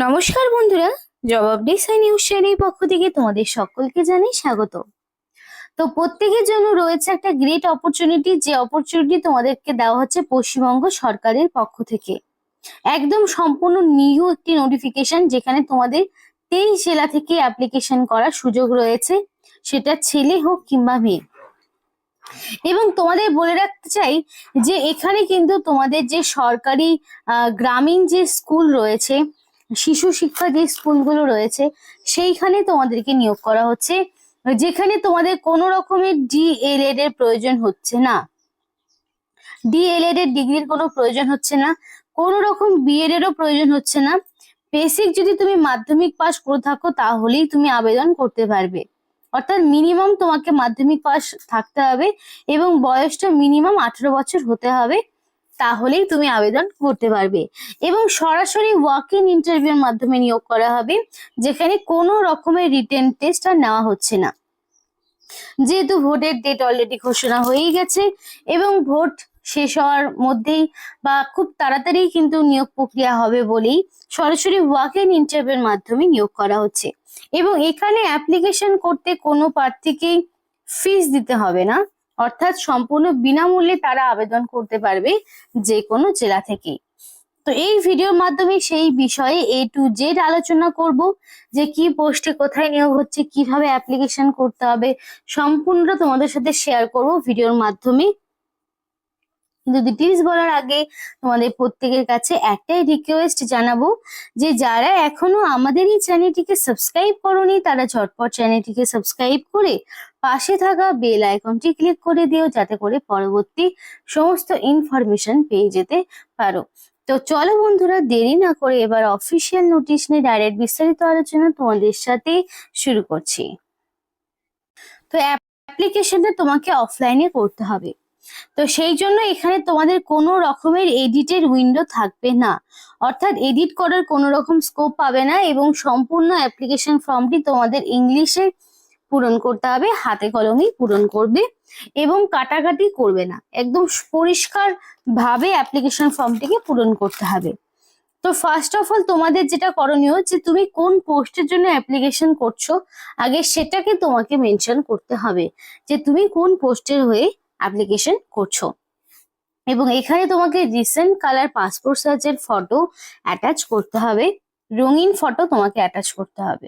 নমস্কার বন্ধুরা, জবাব ডিসাই নিউজ চ্যানেলের পক্ষ থেকে তোমাদের সকলকে জানাই স্বাগত। তো প্রত্যেকের জন্য রয়েছে একটা গ্রেট অপরচুনিটি, যে অপরচুনিটি তোমাদেরকে দেওয়া হচ্ছে পশ্চিমবঙ্গ সরকারের পক্ষ থেকে। একদম সম্পূর্ণ নিউ একটি নোটিফিকেশন, যেখানে তোমাদের 23 জেলা থেকে অ্যাপ্লিকেশন করার সুযোগ রয়েছে, সেটা ছেলে হোক কিংবা মেয়ে। এবং তোমাদের বলে রাখতে চাই যে এখানে কিন্তু তোমাদের যে সরকারি গ্রামীণ যে স্কুল রয়েছে, শিশু শিক্ষা যে স্কুলগুলো রয়েছে, সেইখানে তোমাদেরকে নিয়োগ করা হচ্ছে, যেখানে তোমাদের কোনো রকমের ডিএলএড এর প্রয়োজন হচ্ছে না। ডিএলএড এর ডিগ্রির কোনো প্রয়োজন হচ্ছে না, কোনো রকম বিএড এরও প্রয়োজন হচ্ছে না। বেসিক যদি তুমি মাধ্যমিক পাস করে থাকো তাহলেই তুমি আবেদন করতে পারবে। অর্থাৎ মিনিমাম তোমাকে মাধ্যমিক পাস থাকতে হবে এবং বয়সটা মিনিমাম 18 বছর হতে হবে, তাহলেই তুমি আবেদন করতে পারবে। এবং সরাসরি ওয়াক ইন ইন্টারভিউর মাধ্যমে নিয়োগ করা হবে, যেখানে কোনো রকমের রিটেন টেস্ট আর নেওয়া হচ্ছে না। যেহেতু ভোটের ডেট অলরেডি ঘোষণা হয়েই গেছে এবং ভোট শেষ হওয়ার মধ্যেই বা খুব তাড়াতাড়ি কিন্তু নিয়োগ প্রক্রিয়া হবে বলেই সরাসরি ওয়াক ইন ইন্টারভিউর মাধ্যমে নিয়োগ করা হচ্ছে। এবং এখানে অ্যাপ্লিকেশন করতে কোনো প্রার্থীকেই ফিস দিতে হবে না, অর্থাৎ সম্পূর্ণ বিনামূল্যে তারা আবেদন করতে পারবে যে কোনো জেলা থেকেই। তো এই ভিডিওর মাধ্যমে সেই বিষয়ে A to Z আলোচনা করব, যে কি পোস্টে কোথায় নিয়োগ হচ্ছে, কিভাবে অ্যাপ্লিকেশন করতে হবে, সম্পূর্ণটা তোমাদের সাথে শেয়ার করব ভিডিওর মাধ্যমে। কিন্তু ডিটেইলস বলার আগে তোমাদের প্রত্যেকের কাছে একটাই রিকোয়েস্ট জানাবো, যে যারা এখনো আমাদের এই চ্যানেলটিকে সাবস্ক্রাইব করোনি তারা ঝটপট চ্যানেলটিকে সাবস্ক্রাইব করে পাশে থাকা বেল আইকনটি ক্লিক করে দিও, যাতে করে পরবর্তী সমস্ত ইনফরমেশন পেয়ে যেতে পারো। তো চলো বন্ধুরা, দেরি না করে এবার অফিসিয়াল নোটিশ নিয়ে ডাইরেক্ট বিস্তারিত আলোচনা তোমাদের সাথে শুরু করছি। তো অ্যাপ্লিকেশনটা তোমাকে অফলাইনে করতে হবে। তো সেই জন্য এখানে তোমাদের কোনো রকমের এডিটের উইন্ডো থাকবে না, অর্থাৎ এডিট করার কোনো রকম স্কোপ পাবে না। এবং সম্পূর্ণ অ্যাপ্লিকেশন ফর্মটি তোমাদের ইংলিশে পূরণ করতে হবে, হাতে কলমেই পূরণ করবে এবং কাটাকাটি করবে না, একদম পরিষ্কার ভাবে অ্যাপ্লিকেশন ফর্মটিকে পূরণ করতে হবে। তো ফার্স্ট অফ অল তোমাদের যেটা করণীয়, যে তুমি কোন পোস্টের জন্য অ্যাপ্লিকেশন করছো আগে সেটাকে তোমাকে মেনশন করতে হবে, যে তুমি কোন পোস্টের হয়ে অ্যাপ্লিকেশন করছো। এবং এখানে তোমাকে রিসেন্ট কালার পাসপোর্ট সাইজের ফটো অ্যাটাচ করতে হবে, রঙিন ফটো তোমাকে অ্যাটাচ করতে হবে।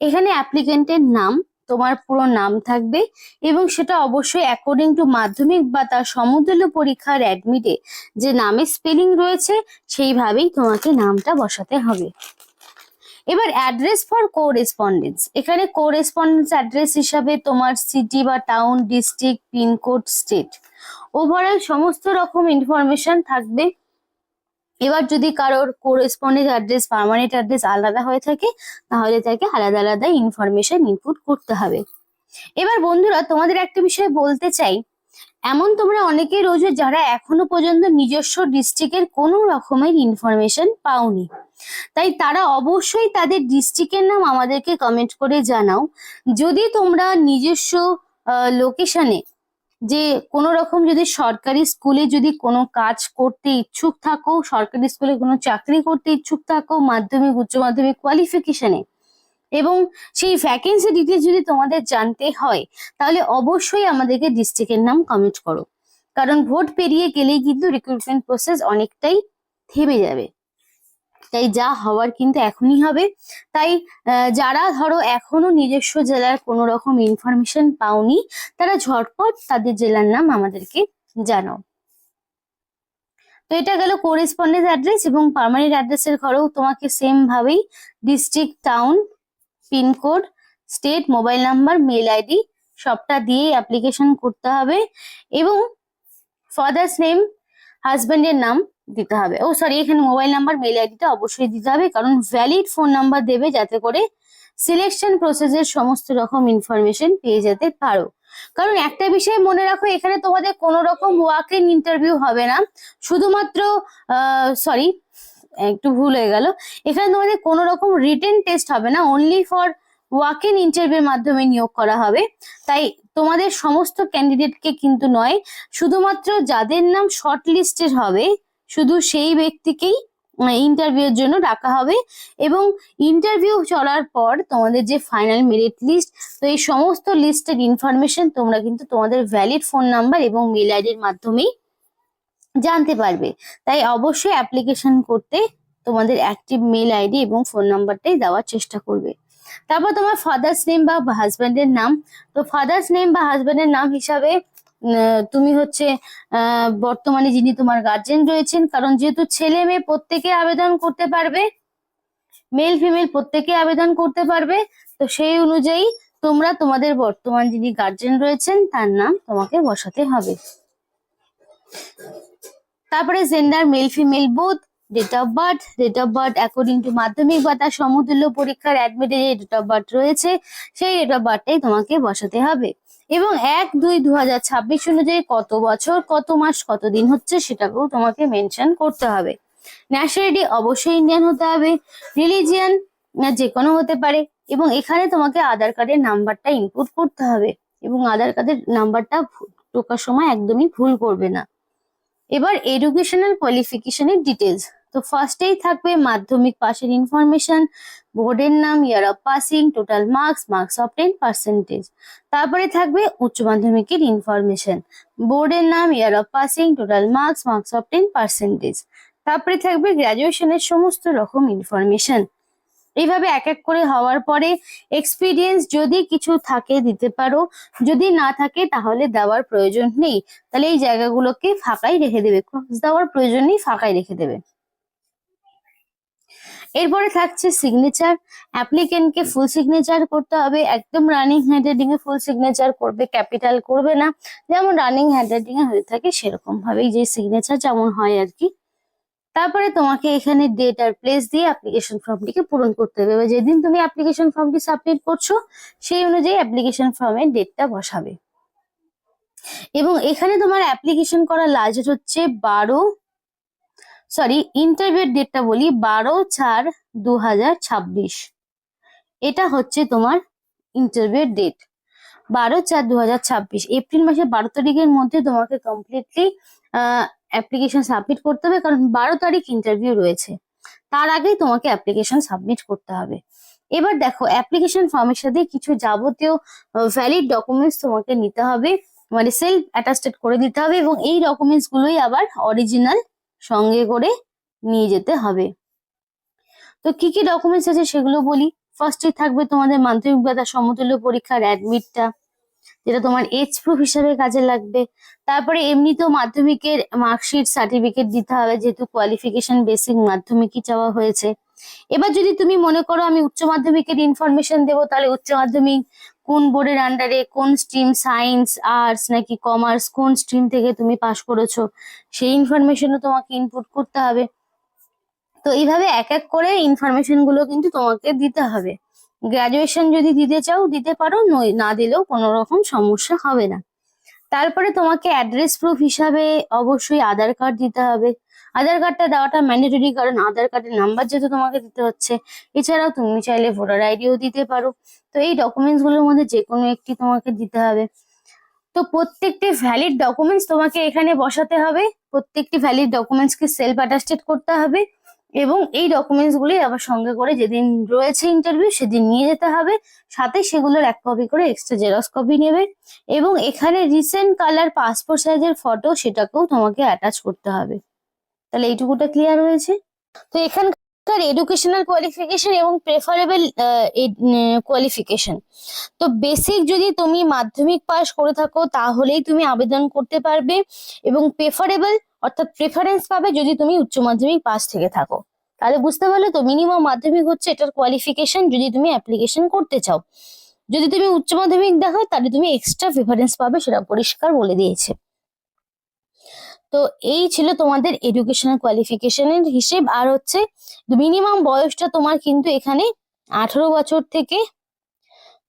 এখানে অ্যাপ্লিকেন্টের নাম, তোমার পুরো নাম থাকবে এবং সেটা অবশ্যই অ্যাকর্ডিং টু মাধ্যমিক বা তার সমতুল্য পরীক্ষার অ্যাডমিটে যে নামের স্পেলিং রয়েছে সেইভাবেই তোমাকে নামটা বসাতে হবে। এবার অ্যাড্রেস ফর কোরেসপন্ডেন্স, এখানে কোরেসপন্ডেন্স অ্যাড্রেস হিসাবে তোমার সিটি বা town, district, pincode, state, overall সমস্ত রকম ইনফরমেশন থাকবে। এবার যদি কারোর কোরেসপন্ডেন্স অ্যাড্রেস, পার্মানেন্ট অ্যাড্রেস আলাদা হয়ে থাকে, তাহলে তাকে আলাদা আলাদা ইনফরমেশন ইনপুট করতে হবে। এবার বন্ধুরা, তোমাদের একটা বিষয় বলতে চাই, এমন তোমরা অনেকেই রয়েছে যারা এখনো পর্যন্ত নিজস্ব ডিস্ট্রিক্টের কোনো রকমের ইনফরমেশন পাওনি, তাই তারা অবশ্যই তাদের ডিস্ট্রিক্টের নাম আমাদেরকে কমেন্ট করে জানাও। যদি তোমরা নিজস্ব লোকেশনে যে কোনো রকম যদি সরকারি স্কুলে যদি কোনো কাজ করতে ইচ্ছুক থাকো, সরকারি স্কুলে কোনো চাকরি করতে ইচ্ছুক থাকো, মাধ্যমিক উচ্চ মাধ্যমিক কোয়ালিফিকেশনে, এবং সেই ভ্যাকেন্সি ডিটেলস যদি তোমাদের জানতে হয়, তাহলে অবশ্যই আমাদেরকে ডিস্ট্রিক্টের নাম কমেন্ট করো, কারণ ভোট পেরিয়ে গেলেই কিন্তু রিক্রুটমেন্ট প্রসেস অনেকটাই থেমে যাবে। তাই যা হওয়ার কিন্তু এখনই হবে। তাই যারা ধরো এখনো নিজস্ব জেলার কোনো রকম ইনফরমেশন পাওনি, তারা ঝটপট তাদের জেলার নাম আমাদেরকে জানাও। তো এটা গেল কোরেসপন্ডেন্স অ্যাড্রেস। এবং পার্মানেন্ট অ্যাড্রেসের ঘরেও তোমাকে সেম ভাবেই district, town, pincode, state, mobile number, mail ID সবটা দিয়ে অ্যাপ্লিকেশন করতে হবে। এবং ফাদার্স নেম, হাজবেন্ডের নাম দিতে হবে। ও সরি, এখানে মোবাইল নাম্বার, মেল আইডিটা অবশ্যই দিতে হবে, কারণ ভ্যালিড ফোন নাম্বার দেবে, যাতে করে সিলেকশন প্রসেসের সমস্ত রকম ইনফরমেশন পেয়ে যেতে পারো। কারণ একটা বিষয় মনে রাখো, এখানে তোমাদের কোনো রকম ওয়াক ইন ইন্টারভিউ হবে না, শুধুমাত্র সরি একটু ভুল হয়ে গেল, এখানে তোমাদের কোনো রকম রিটেন টেস্ট হবে না, অনলি ফর ওয়াক ইন ইন্টারভিউর মাধ্যমে নিয়োগ করা হবে। তাই তোমাদের সমস্ত ক্যান্ডিডেটকে কিন্তু নয়, শুধুমাত্র যাদের নাম শর্ট লিস্টেড হবে শুধু সেই ব্যক্তিকেই ইন্টারভিউর জন্য ডাকা হবে। এবং ইন্টারভিউ চলার পর তোমাদের যে ফাইনাল মেরিট লিস্ট, তো এই সমস্ত লিস্টের ইনফরমেশন তোমরা কিন্তু তোমাদের ভ্যালিড ফোন নাম্বার এবং মেল আইডির মাধ্যমেই জানতে পারবে। তাই অবশ্যই অ্যাপ্লিকেশন করতে তোমাদের অ্যাক্টিভ মেল আইডি এবং ফোন নাম্বারটাই দেওয়ার চেষ্টা করবে। তারপর তোমার ফাদার্স নেম বা হাজব্যান্ডের নাম। তো ফাদার্স নেম বা হাজব্যান্ডের নাম হিসাবে তুমি হচ্ছে বর্তমানে যিনি তোমার গার্জেন রয়েছেন, কারণ যেহেতু ছেলে মেয়ে প্রত্যেকে আবেদন করতে পারবে, মেল ফিমেল প্রত্যেকে আবেদন করতে পারবে, তো সেই অনুযায়ী তোমরা তোমাদের বর্তমান যিনি গার্জেন রয়েছেন তার নাম তোমাকে বসাতে হবে। তারপরে gender male female both, date of birth according to Madhyamik বা তার সমতুল্য পরীক্ষার অ্যাডমিটে যে ডেট অফ বার্থ রয়েছে সেই ডেট অফ বার্থটাই তোমাকে বসাতে হবে। এবং 1-2-2026 অনুযায়ী কত বছর, কত মাস, কত দিন হচ্ছে সেটাকেও তোমাকে মেনশন করতে হবে। ন্যাশনালিটি অবশ্যই ইন্ডিয়ান হতে হবে। রিলিজিয়ান যে কোনো হতে পারে। এবং এখানে তোমাকে আধার কার্ডের নাম্বারটা ইনপুট করতে হবে, এবং আধার কার্ডের নাম্বারটা ঢোকার সময় একদমই ভুল করবে না। এবার এডুকেশনাল কোয়ালিফিকেশনের ডিটেলস। তো ফার্স্টেই থাকবে মাধ্যমিক পাশের ইনফরমেশন, বোর্ডের নাম, year of passing, total marks obtain, percentage. তারপরে থাকবে উচ্চ মাধ্যমিকের ইনফরমেশন, বোর্ডের নাম, year of passing, total marks obtain, percentage. তারপরে থাকবে গ্রাজুয়েশনের সমস্ত রকম ইনফরমেশন। এইভাবে এক এক করে হওয়ার পরে এক্সপিরিয়েন্স যদি কিছু থাকে দিতে পারো, যদি না থাকে তাহলে দেওয়ার প্রয়োজন নেই। তাহলে এই জায়গাগুলোকে ফাঁকাই রেখে দেবে, ক্রস দেওয়ার প্রয়োজন নেই, ফাঁকাই রেখে দেবে। এরপরে থাকছে সিগনেচার। অ্যাপ্লিকেন্টকে ফুল সিগনেচার করতে হবে, একদম রানিং হ্যান্ডরাইটিং এ ফুল সিগনেচার করবে, ক্যাপিটাল করবে না, যেমন রানিং হ্যান্ডরাইটিং এ হয়ে থাকে সেরকম ভাবেই যে সিগনেচার যেমন হয় আর কি। তারপরে তোমাকে এখানে ডেট আর প্লেস দিয়ে অ্যাপ্লিকেশন ফর্মটিকে পূরণ করতে হবে। এবার যেদিন তুমি অ্যাপ্লিকেশন ফর্মটি সাবমিট করছো সেই অনুযায়ী অ্যাপ্লিকেশন ফর্মের ডেটটা বসাবে। এবং এখানে তোমার অ্যাপ্লিকেশন করা লাস্ট ডেট হচ্ছে ইন্টারভিউর ডেটটা বলি 12/4/2026। এটা হচ্ছে তোমার ইন্টারভিউর ডেট 12/4/2026। এপ্রিল মাসের 12 তারিখের মধ্যে তোমাকে কমপ্লিটলি অ্যাপ্লিকেশন সাবমিট করতে হবে, কারণ 12 তারিখ ইন্টারভিউ রয়েছে, তার আগেই তোমাকে অ্যাপ্লিকেশন সাবমিট করতে হবে। এবার দেখো অ্যাপ্লিকেশন ফর্মের সাথে কিছু যাবতীয় ভ্যালিড ডকুমেন্টস তোমাকে নিতে হবে, মানে সেলফ অ্যাটাস্টেড করে দিতে হবে, এবং এই ডকুমেন্টস গুলোই আবার অরিজিনাল সঙ্গে করে নিয়ে যেতে হবে। তো কি কি ডকুমেন্টস আছে সেগুলো বলি। ফার্স্টে থাকবে তোমাদের মাধ্যমিক বা তার সমতুল্য পরীক্ষার অ্যাডমিটটা, যেটা তোমার এজ প্রুফ হিসাবে কাজে লাগবে। তারপরে এমনিতেও মাধ্যমিকের মার্কশিট সার্টিফিকেট দিতে হবে, যেহেতু কোয়ালিফিকেশন বেসিক মাধ্যমিকই চাওয়া হয়েছে। এবার যদি তুমি মনে করো আমি উচ্চ মাধ্যমিকের ইনফরমেশন দেবো, তাহলে উচ্চ মাধ্যমিক কোন বোর্ডের আন্ডারে, কোন স্ট্রিম, সায়েন্স, আর্টস নাকি কমার্স, কোন স্ট্রিম থেকে তুমি পাশ করেছো সেই ইনফরমেশনও তোমাকে ইনপুট করতে হবে। তো এইভাবে এক এক করে ইনফরমেশন গুলো কিন্তু তোমাকে দিতে হবে। গ্রাজুয়েশন যদি দিতে চাও দিতে পারো, না দিলেও কোনো রকম সমস্যা হবে না। তারপরে তোমাকে অ্যাড্রেস প্রুফ হিসাবে অবশ্যই আধার কার্ড দিতে হবে। আধার কার্ডটা দেওয়াটা ম্যান্ডেটরি, কারণ আধার কার্ডের নাম্বার যেহেতু তোমাকে দিতে হচ্ছে। এছাড়াও তুমি চাইলে ভোটার আইডিও দিতে পারো। তো এই ডকুমেন্টস গুলোর মধ্যে যে কোনো একটি তোমাকে দিতে হবে। তো প্রত্যেকটি ভ্যালিড ডকুমেন্টস তোমাকে এখানে বসাতে হবে, প্রত্যেকটি ভ্যালিড ডকুমেন্টসকে সেলফ অ্যাটাস্টেড করতে হবে, এবং এই ডকুমেন্টস গুলি আবার সঙ্গে করে যেদিন রয়েছে ইন্টারভিউ সেদিন নিয়ে যেতে হবে। সাথে সেগুলোর এক কপি করে এক্সট্রা জেরক্স কপি নেবে, এবং এখানে রিসেন্ট কালার পাসপোর্ট সাইজের ফটো সেটাকেও তোমাকে অ্যাটাচ করতে হবে। তাহলে এইটুকুটা ক্লিয়ার হয়েছে। তো এখানকার এডুকেশনাল কোয়ালিফিকেশন এবং প্রেফারেবল কোয়ালিফিকেশন। তো বেসিক যদি তুমি মাধ্যমিক পাস করে থাকো তাহলেই তুমি আবেদন করতে পারবে, এবং প্রেফারেবল অর্থাৎ প্রেফারেন্স পাবে যদি তুমি উচ্চ মাধ্যমিক পাস থেকে থাকো। তাহলে বুঝতে পারলে তো, মিনিমাম মাধ্যমিক হচ্ছে এটার কোয়ালিফিকেশন যদি তুমি অ্যাপ্লিকেশন করতে চাও। যদি তুমি উচ্চ মাধ্যমিক দেখো তাহলে তুমি এক্সট্রা প্রেফারেন্স পাবে, সেটা পরিষ্কার বলে দিয়েছে। তো এই ছিল তোমাদের এডুকেশনাল কোয়ালিফিকেশনের হিসেব। আর হচ্ছে মিনিমাম বয়সটা তোমার কিন্তু এখানে 18 বছর থেকে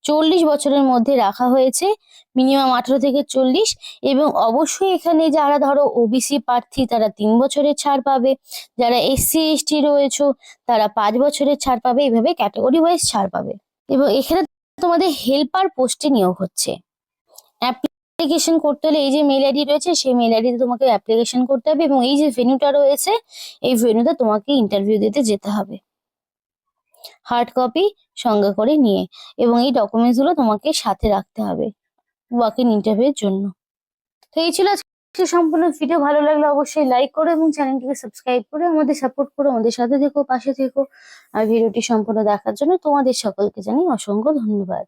40 বছরের মধ্যে রাখা হয়েছে, মিনিমাম 18 থেকে 40। এবং অবশ্যই এখানে যারা ধরো ওবিসি প্রার্থী তারা 3 বছরের ছাড় পাবে, যারা এসসি এসটি রয়েছে তারা 5 বছরের ছাড় পাবে, এইভাবে ক্যাটাগরি ওয়াইজ ছাড় পাবে। এবং এখানে তোমাদের হেল্পার পোস্টে নিয়োগ হচ্ছে। অ্যাপ্লিকেশন করতে হলে এই যে মেল আইডি রয়েছে সেই মেল আইডিতে তোমাকে অ্যাপ্লিকেশন করতে হবে, এবং এই যে ভেন্যুটা রয়েছে এই ভেন্যুতে তোমাকে ইন্টারভিউ দিতে যেতে হবে হার্ড কপি সঙ্গে করে নিয়ে, এবং এই ডকুমেন্টস গুলো তোমাকে সাথে রাখতে হবে ওয়াক ইন ইন্টারভিউ এর জন্য। তো এই ছিল আজকে সম্পূর্ণ ভিডিও। ভালো লাগলে অবশ্যই লাইক করো এবং চ্যানেলটিকে সাবস্ক্রাইব করে আমাদের সাপোর্ট করো, আমাদের সাথে থেকো, পাশে থেকো। আর ভিডিওটি সম্পূর্ণ দেখার জন্য তোমাদের সকলকে জানাই অসংখ্য ধন্যবাদ।